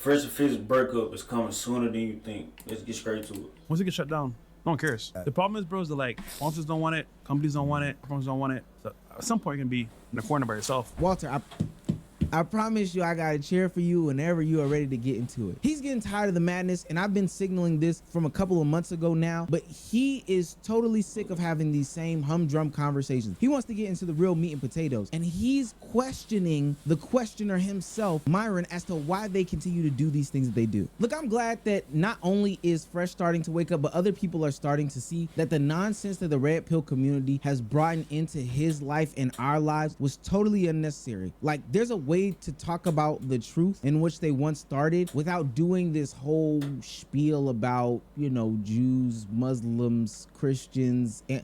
first official breakup is coming sooner than you think. Let's get straight to it. Once it gets shut down, no one cares. The problem is, bro, is that like sponsors don't want it, companies don't want it, firms don't want it. So at some point, you're gonna be in the corner by yourself. Walter, I promise you I got a chair for you whenever you are ready to get into it. He's getting tired of the madness, and I've been signaling this from a couple of months ago now, but he is totally sick of having these same humdrum conversations. He wants to get into the real meat and potatoes, and he's questioning the questioner himself, Myron, as to why they continue to do these things that they do. Look, I'm glad that not only is Fresh starting to wake up, but other people are starting to see that the nonsense that the Red Pill community has brought into his life and our lives was totally unnecessary. Like, there's a way to talk about the truth in which they once started without doing this whole spiel about, you know, Jews, Muslims, Christians, and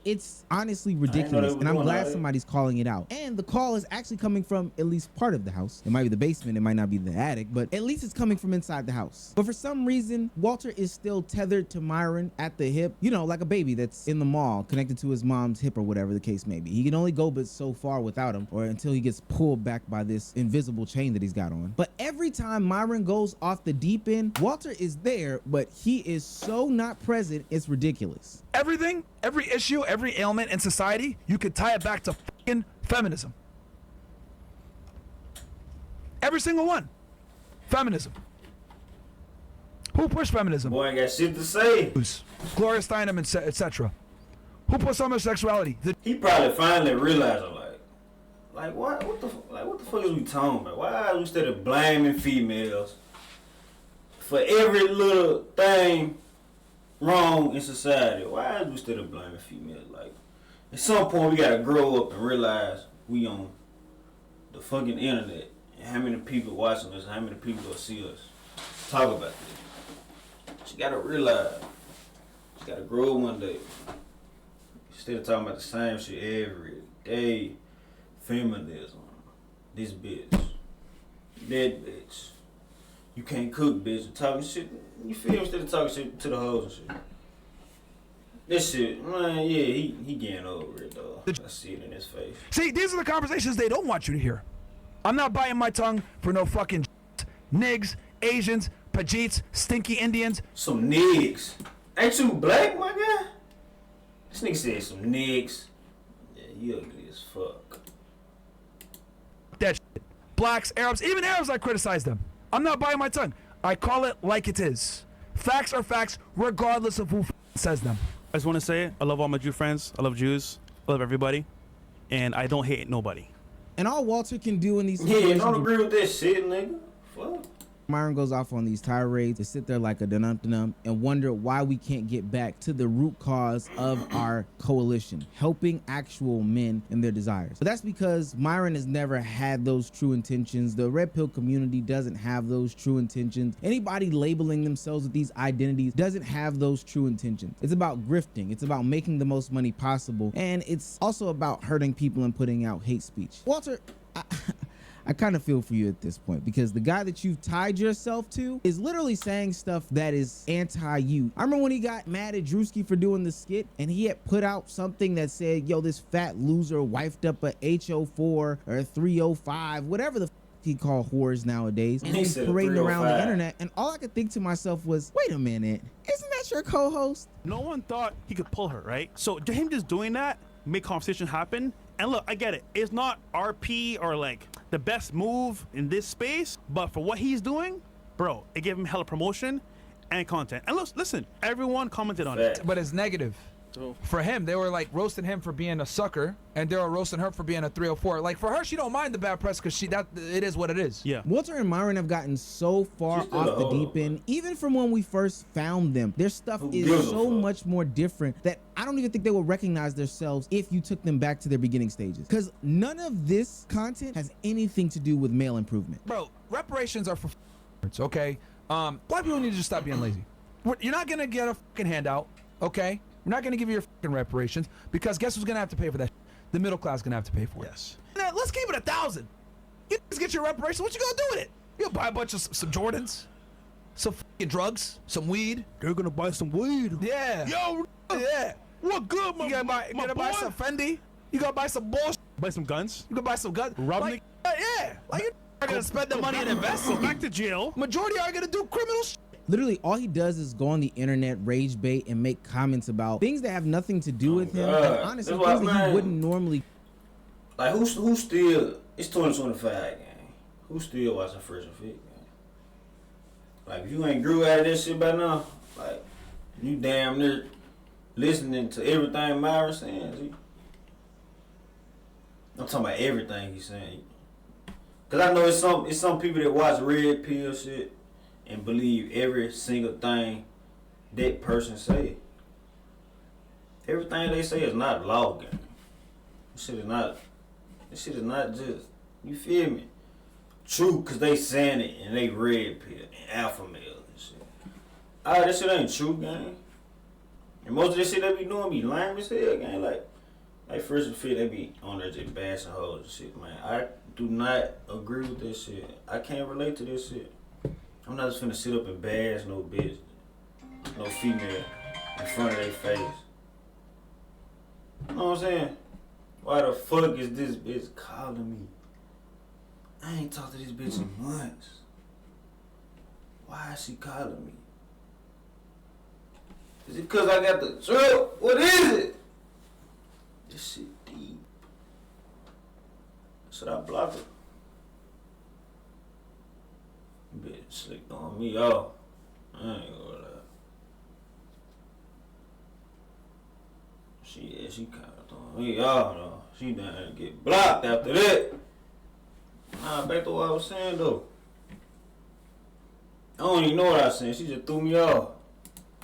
it's honestly ridiculous, and I'm glad somebody's calling it out. And the call is actually coming from at least part of the house. It might be the basement, it might not be the attic, but at least it's coming from inside the house. But for some reason, Walter is still tethered to Myron at the hip, you know, like a baby that's in the mall connected to his mom's hip or whatever the case may be. He can only go but so far without him, or until he gets pulled back by this invisible chain that he's got on. But every time Myron goes off the deep end, Walter is there, but he is so not present, it's ridiculous. Everything, every issue, every ailment in society, you could tie it back to fucking feminism. Every single one. Feminism. Who pushed feminism? Boy, ain't got shit to say. Gloria Steinem, etc. Who pushed homosexuality? He probably finally realized, like what the fuck is we talking about? Why are we instead of blaming females for every little thing wrong in society? Why is we still blaming females? Like, at some point we gotta grow up and realize we on the fucking internet and how many people watching us and how many people will see us talk about this. You gotta realize, you gotta grow up one day. Instead of talking about the same shit every day. Feminism, this bitch, that bitch, you can't cook, bitch, and talking shit. You feel me? Instead of talking shit to the hoes and shit. This shit, man, yeah, he getting over it, though. I see it in his face. See, these are the conversations they don't want you to hear. I'm not biting my tongue for no fucking niggas, Asians, Pajeets, stinky Indians. Some niggas. Ain't you black, my guy? This nigga said some niggas. Yeah, you ugly as fuck. That shit. Blacks, Arabs, even Arabs, I criticize them. I'm not biting my tongue. I call it like it is. Facts are facts, regardless of who says them. I just want to say, I love all my Jew friends. I love Jews. I love everybody. And I don't hate nobody. And all Walter can do in these situations... Yeah, don't agree with that shit, nigga. Fuck. Myron goes off on these tirades to sit there like a dum-dum and wonder why we can't get back to the root cause of our coalition, helping actual men and their desires. But that's because Myron has never had those true intentions. The Red Pill community doesn't have those true intentions. Anybody labeling themselves with these identities doesn't have those true intentions. It's about grifting. It's about making the most money possible. And it's also about hurting people and putting out hate speech. Walter, I kind of feel for you at this point, because the guy that you've tied yourself to is literally saying stuff that is anti-you. I remember when he got mad at Drewski for doing the skit, and he had put out something that said, yo, this fat loser wifed up a H04 or a 305, whatever the he called whores nowadays, and he's parading around the internet. And all I could think to myself was, wait a minute, isn't that your co-host? No one thought he could pull her, right? So him just doing that made conversation happen. And look, I get it. It's not RP or like the best move in this space, but for what he's doing, bro, it gave him hella promotion and content. And listen, everyone commented on it. But it's negative. For him, they were like roasting him for being a sucker, and they were roasting her for being a 304. Like, for her, she don't mind the bad press because it is what it is. Yeah. Walter and Myron have gotten so far off the deep end, even from when we first found them. Their stuff is so much more different that I don't even think they will recognize themselves if you took them back to their beginning stages. Because none of this content has anything to do with male improvement. Bro, reparations are for okay? Black people need to just stop being lazy. You're not gonna get a fucking handout, okay? We're not gonna give you your fucking reparations, because guess who's gonna have to pay for that? The middle class is gonna have to pay for it. Yes. Now, let's keep it 1,000. You just get your reparations. What you gonna do with it? You'll buy a bunch of some Jordans, some fucking drugs, some weed. They're gonna buy some weed. Yeah. Yo. Yeah. What good, my You gotta buy some Fendi. You gotta buy some bullshit. Buy some guns. You gotta buy some guns. Rob like, yeah. Like, are gonna spend the money and invest. Go back to jail. Majority are gonna do criminal shit. Literally, all he does is go on the internet, rage bait, and make comments about things that have nothing to do with him. And honestly, That's things why, that he man. wouldn't normally. Like, who still, it's 2025, gang. Who still watching Fresh and Fit, gang? Like, if you ain't grew out of this shit by now, like, you damn near listening to everything Myron's saying. See? I'm talking about everything he's saying. Cause I know it's some people that watch red pill shit and believe every single thing that person say. Everything they say is not law, gang. This shit is not just, you feel me? True, cause they saying it and they red pill and alpha male and shit. Alright, that shit ain't true, gang. And most of this shit they be doing be lame as hell, gang. Like Fresh and Fit, they be on there just bashing hoes and shit, man. I do not agree with this shit. I can't relate to this shit. I'm not just finna sit up and bash no bitch, no female in front of their face. You know what I'm saying? Why the fuck is this bitch calling me? I ain't talked to this bitch in months. Why is she calling me? Is it cause I got the drip? What is it? This shit deep. Should I block her? Bitch slicked on me off. I ain't gonna lie. She kinda throwing me off though. She down there to get blocked after that. Nah, back to what I was saying though. I don't even know what I was saying. She just threw me off.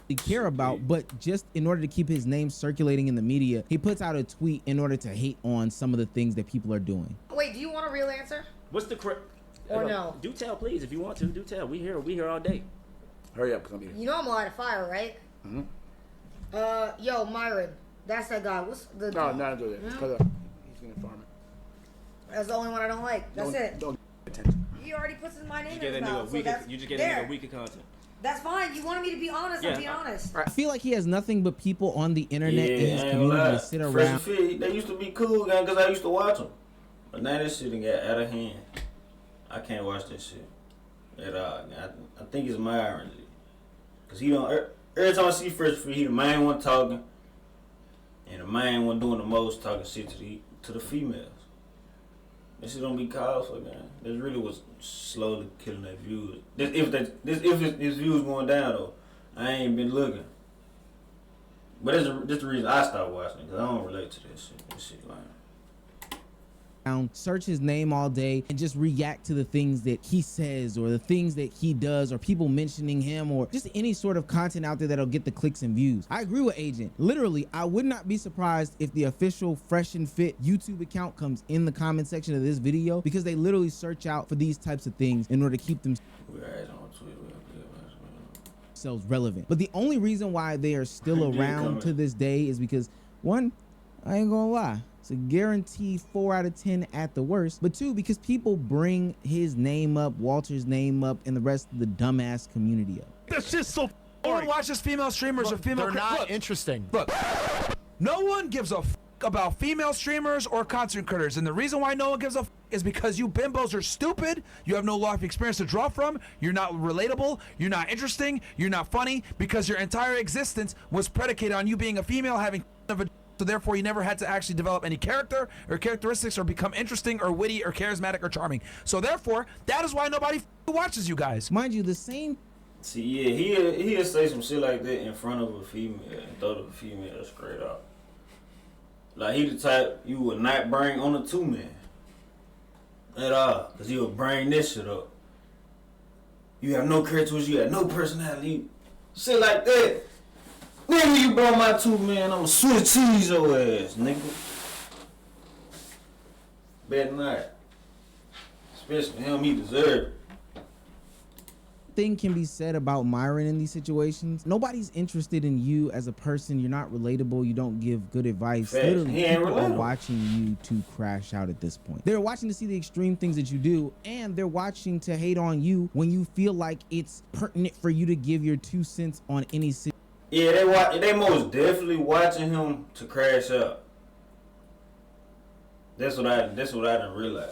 He care about, but just in order to keep his name circulating in the media, he puts out a tweet in order to hate on some of the things that people are doing. Wait, do you want a real answer? What's the Or no? Do tell, please, if you want to. Do tell. We here all day. Hurry up, cause I'm here. You know I'm a light of fire, right? Mm-hmm. Yo, Myron, that's that guy. What's the? No, not do that. Hmm? Cause he's gonna farm it. That's the only one I don't like. That's it. Don't attention. He already puts my name You in his just mouth. So that's get a there. nigga a week of content. That's fine. You wanted me to be honest. Yeah, I'm being honest. I feel like he has nothing but people on the internet in his I ain't community gonna lie. to sit Fresh around. and Fit, they used to be cool, gang, cause I used to watch them. But now this shit done got out of hand. I can't watch this shit at all. I think it's Myron, cause he don't. Every time I see Fresh and Fit, he the main one talking, and the main one doing the most talking shit to the females. This shit don't be called for, gang. This really was slowly killing their views. If his views going down though, I ain't been looking. But that's the reason I stopped watching it, cause I don't relate to this shit. This shit lame. Search his name all day and just react to the things that he says or the things that he does or people mentioning him or just any sort of content out there that'll get the clicks and views. I agree with Agent. Literally, I would not be surprised if the official Fresh and Fit YouTube account comes in the comment section of this video, because they literally search out for these types of things in order to keep themselves relevant. But the only reason why they are still around to this day is because, one, I ain't gonna lie, it's a guaranteed 4 out of 10 at the worst. But two, because people bring his name up, Walter's name up, and the rest of the dumbass community up. That's just so. No one watches female streamers or female. They're not Look, interesting. Look, no one gives a about female streamers or content creators, and the reason why no one gives a is because you bimbos are stupid. You have no life experience to draw from. You're not relatable. You're not interesting. You're not funny, because your entire existence was predicated on you being a female having so therefore you never had to actually develop any character or characteristics or become interesting or witty or charismatic or charming. So therefore, that is why nobody watches you guys. Mind you, the same. See, yeah, he'll say some shit like that in front of a female and throw the female straight out. Like, he the type you would not bring on a 2-man at all, cause he'll bring this shit up. You have no characteristics, you have no personality, shit like that. Nigga, you brought my 2-man, I'ma switch cheese your ass, nigga. Better not. Especially him, he deserve it. Thing can be said about Myron in these situations. Nobody's interested in you as a person. You're not relatable. You don't give good advice. Facts. Literally, He ain't people are relatable. watching you to crash out at this point. They're watching to see the extreme things that you do, and they're watching to hate on you when you feel like it's pertinent for you to give your 2 cents on any situation. Yeah, they most definitely watching him to crash out. That's what I didn't realize.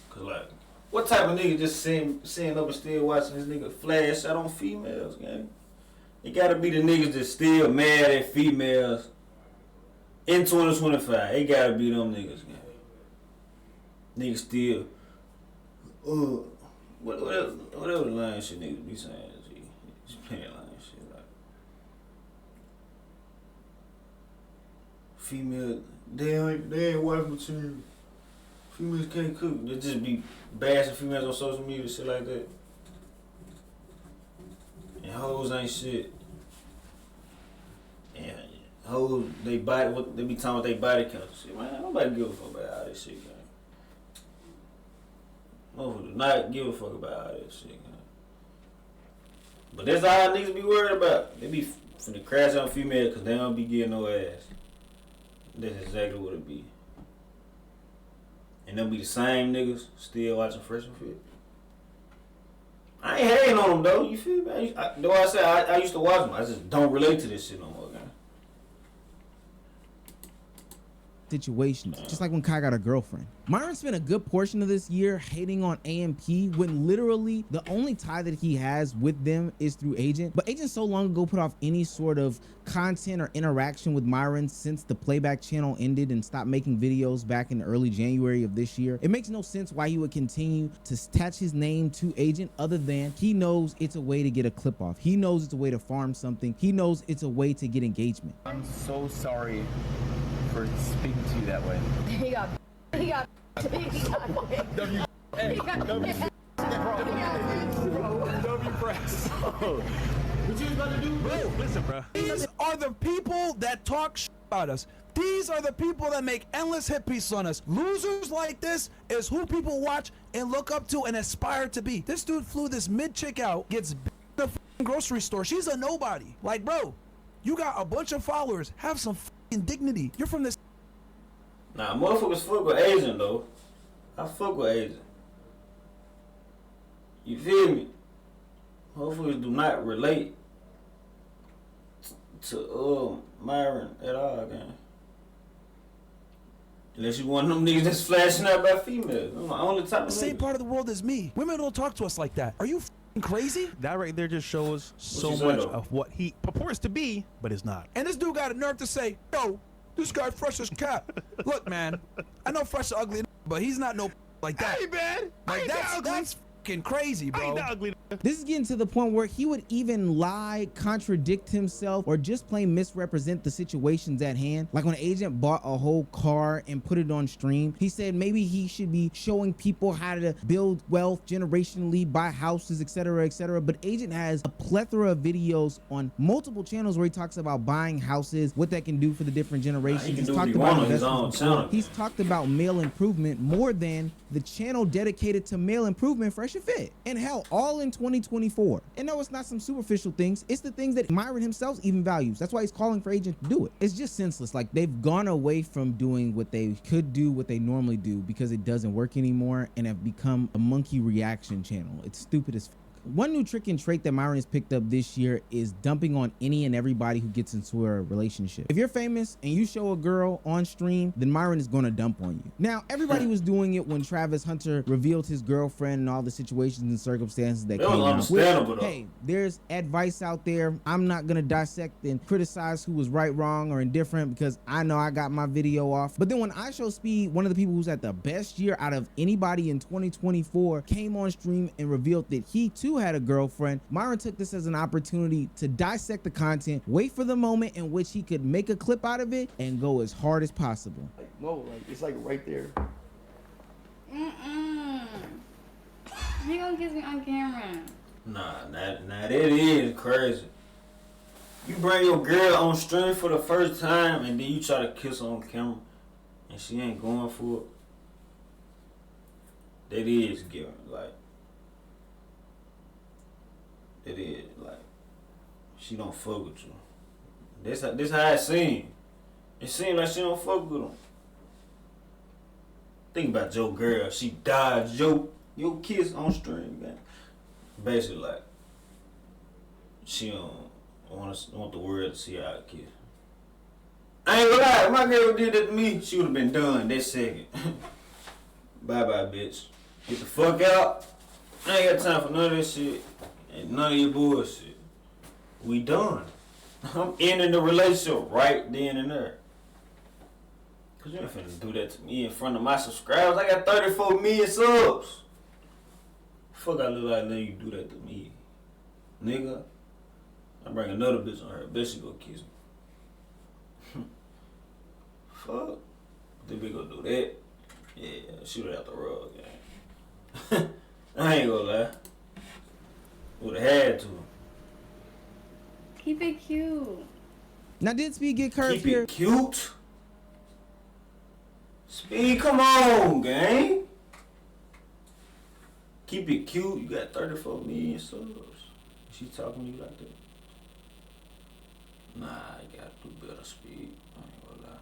Cause like, What type of nigga just sitting up and still watching this nigga flash out on females, gang? It gotta be the niggas that still mad at females in 2025. It gotta be them niggas, gang. Niggas still, whatever the line shit niggas be saying, just playing line shit like female. They ain't wife material. Females can't cook. They just be bashing females on social media, shit like that. And hoes ain't shit. And hoes, they be talking about they body count. Shit, man, nobody give a fuck about all this shit, man. Motherfucker do not give a fuck about all that shit, man. But that's all niggas be worried about. They be finna crash on female because they don't be getting no ass. That's exactly what it be. And they'll be the same niggas still watching Fresh and Fit. I ain't hating on them though, you feel me? Though I say I used to watch them, I just don't relate to this shit no more, man. Situations, just like when Kai got a girlfriend. Myron spent a good portion of this year hating on AMP when literally the only tie that he has with them is through Agent. But Agent so long ago put off any sort of content or interaction with Myron since the playback channel ended and stopped making videos back in early January of this year. It makes no sense why he would continue to attach his name to Agent other than he knows it's a way to get a clip off. He knows it's a way to farm something. He knows it's a way to get engagement. I'm so sorry for speaking to you that way. He got Listen, bro. These are the people that talk about us. These are the people that make endless hit pieces on us. Losers like this is who people watch and look up to and aspire to be. This dude flew this mid chick out, gets in the grocery store. She's a nobody. Like, bro, you got a bunch of followers. Have some dignity. You're from this. Nah, motherfuckers fuck with Agent though. I fuck with Agent. You feel me? Motherfuckers do not relate to Myron at all, man. Unless you one of them niggas that's flashing out by females. I'm the only type of The same nigga. part of the world as me. Women don't talk to us like that. Are you crazy? That right there just shows so you say, much though? of what he purports to be, but is not. And this dude got a nerve to say, yo, this guy Fresh as cat. Look, man, I know Fresh is ugly, but he's not no like that. Hey, man. Like, that's fucking crazy, I ain't bro. that ugly. This is getting to the point where he would even lie, contradict himself, or just plain misrepresent the situations at hand. Like when Agent bought a whole car and put it on stream, he said maybe he should be showing people how to build wealth generationally, buy houses, etc., etc. But Agent has a plethora of videos on multiple channels where he talks about buying houses, what that can do for the different generations. He can He's do what talked he about want on his investments own before. channel. He's talked about male improvement more than the channel dedicated to male improvement, Fresh and Fit. And hell, all in 2024. And no, it's not some superficial things. It's the things that Myron himself even values. That's why he's calling for Agent to do it. It's just senseless. Like, they've gone away from doing what they could do, what they normally do, because it doesn't work anymore, and have become a monkey reaction channel. It's stupid as fuck. One new trick and trait that Myron has picked up this year is dumping on any and everybody who gets into a relationship. If you're famous and you show a girl on stream, then Myron is gonna dump on you. Now, everybody was doing it when Travis Hunter revealed his girlfriend and all the situations and circumstances that That was came out. understandable, though. Hey, there's advice out there. I'm not gonna dissect and criticize who was right, wrong, or indifferent because I know I got my video off. But then when I Show Speed, one of the people who's had the best year out of anybody in 2024, came on stream and revealed that he too had a girlfriend, Myron took this as an opportunity to dissect the content, wait for the moment in which he could make a clip out of it, and go as hard as possible. Like, no, like, it's like right there. He gonna kiss me on camera. Nah, that is crazy. You bring your girl on stream for the first time and then you try to kiss her on camera and she ain't going for it. That is giving, like, it is, like, she don't fuck with you. This how it seems. It seems like she don't fuck with him. Think about your girl. She dodged your kiss on stream, man. Basically, like, she don't want the world to see how I kiss. I ain't gonna lie. If my girl did that to me, she would have been done that second. Bye-bye, bitch. Get the fuck out. I ain't got time for none of this shit and none of your bullshit. We done. I'm ending the relationship right then and there. Cause you ain't finna do that to me in front of my subscribers. I got 34 million subs. Fuck I look like letting you do that to me. Nigga. I bring another bitch on her. Bet she go kiss me. Fuck. Think we gonna do that? Yeah, shoot it out the rug, gang. I ain't gonna lie. Would've had to. Keep it cute. Now, did Speed get curved Keep here? it cute. Speed, come on, gang. Keep it cute. You got 34 million subs. She talking to you like that? Nah, you gotta do better, Speed. I ain't gonna lie.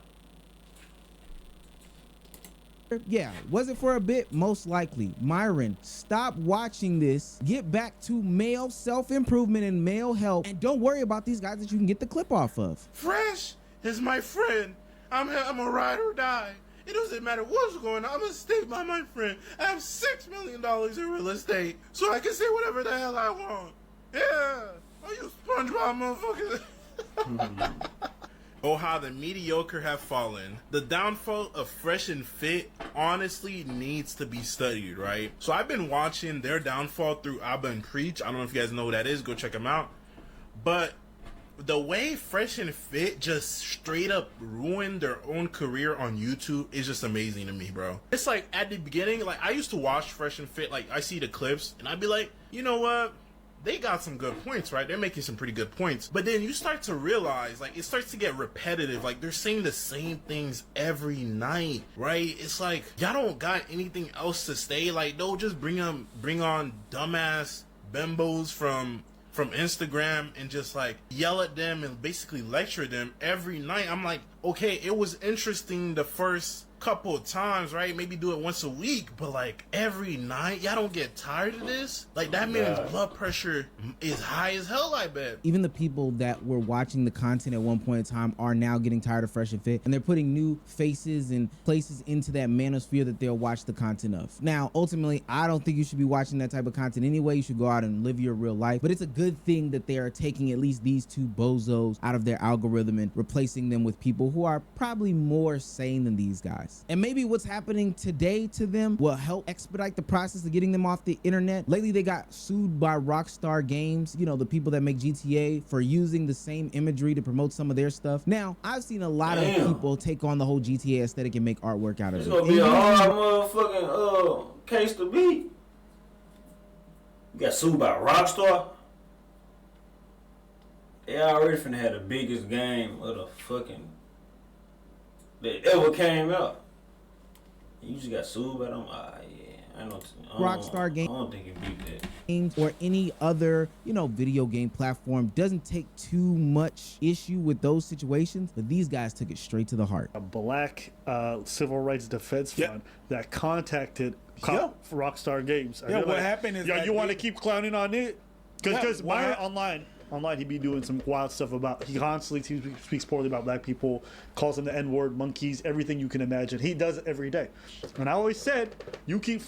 Yeah, was it for a bit? Most likely. Myron, stop watching this. Get back to male self-improvement and male health, and don't worry about these guys that you can get the clip off of. Fresh is my friend. I'm a ride or die. It doesn't matter what's going on. I'm gonna stay by my friend. I have $6 million in real estate, so I can say whatever the hell I want. Yeah, I use SpongeBob, motherfucker. Oh, how the mediocre have fallen. The downfall of Fresh and Fit honestly needs to be studied, right? So I've been watching their downfall through Abba and Preach. I don't know if you guys know who that is. Go check them out. But the way Fresh and Fit just straight up ruined their own career on YouTube is just amazing to me, bro. It's like at the beginning, like I used to watch Fresh and Fit, like I see the clips and I'd be like, you know what? They got some good points, right? They're making some pretty good points. But then you start to realize, like, it starts to get repetitive. Like, they're saying the same things every night, right? It's like, y'all don't got anything else to say. Like, they'll just bring on dumbass bimbos from Instagram and just, like, yell at them and basically lecture them every night. I'm like, okay, it was interesting the first couple of times, right? Maybe do it once a week, but like every night, y'all don't get tired of this? Like that man's blood pressure is high as hell, I bet. Even the people that were watching the content at one point in time are now getting tired of Fresh and Fit, and they're putting new faces and places into that manosphere that they'll watch the content of. Now, ultimately, I don't think you should be watching that type of content anyway. You should go out and live your real life, but it's a good thing that they are taking at least these two bozos out of their algorithm and replacing them with people who are probably more sane than these guys. And maybe what's happening today to them will help expedite the process of getting them off the internet. Lately, they got sued by Rockstar Games, you know, the people that make GTA, for using the same imagery to promote some of their stuff. Now, I've seen a lot of people take on the whole GTA aesthetic and make artwork out of it. It's gonna be a hard motherfucking case to beat. You got sued by Rockstar. They already finna have the biggest game of the fucking that ever came out. You just got sued by them. Yeah, I know. Rockstar Games. I don't think it beat that. Games or any other, you know, video game platform doesn't take too much issue with those situations, but these guys took it straight to the heart. A black civil rights defense fund that contacted Rockstar Games. Yeah, what happened is you want to keep clowning on it? Because online he be doing some wild stuff about, he constantly speaks poorly about black people, calls them the N-word, monkeys, everything you can imagine. He does it every day. And I always said, you keep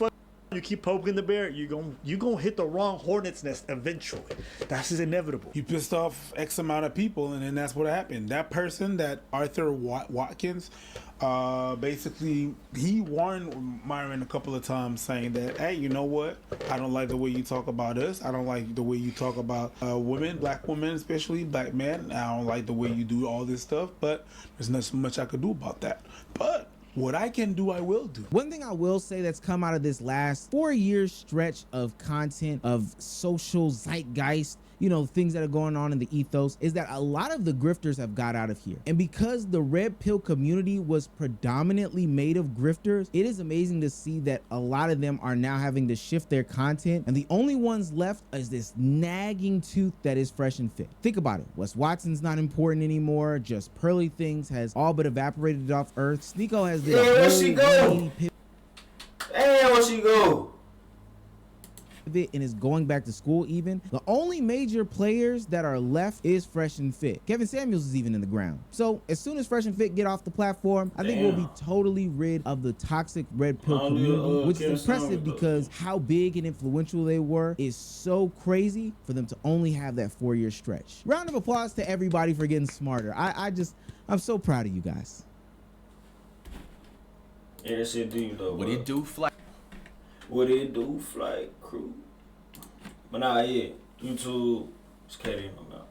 poking the bear, you gonna hit the wrong hornet's nest eventually. That's just inevitable. You pissed off X amount of people, and then that's what happened. That person, that Arthur Watkins, basically he warned Myron a couple of times, saying that, hey, you know what, I don't like the way you talk about us, I don't like the way you talk about women, black women, especially black men, I don't like the way you do all this stuff, but there's not so much I could do about that. But what I can do, I will do. One thing I will say that's come out of this last 4-year stretch of content, of social zeitgeist, you know, things that are going on in the ethos, is that a lot of the grifters have got out of here. And because the red pill community was predominantly made of grifters, it is amazing to see that a lot of them are now having to shift their content, and the only ones left is this nagging tooth that is Fresh and Fit. Think about it. Wes Watson's not important anymore. Just Pearly Things has all but evaporated off Earth. Sneeko has this. Where she go? Damn, where she go? of it and is going back to school even. The only major players that are left is Fresh and Fit. Kevin Samuels is even in the ground. So as soon as Fresh and Fit get off the platform, I think we'll be totally rid of the toxic red pill community, which is impressive because how big and influential they were is so crazy for them to only have that 4-year stretch. Round of applause to everybody for getting smarter. I'm so proud of you guys. Yeah, that shit deep though. What it do, Flight? What it do, Flight Crew? But nah, yeah, YouTube, it's KD in my mouth.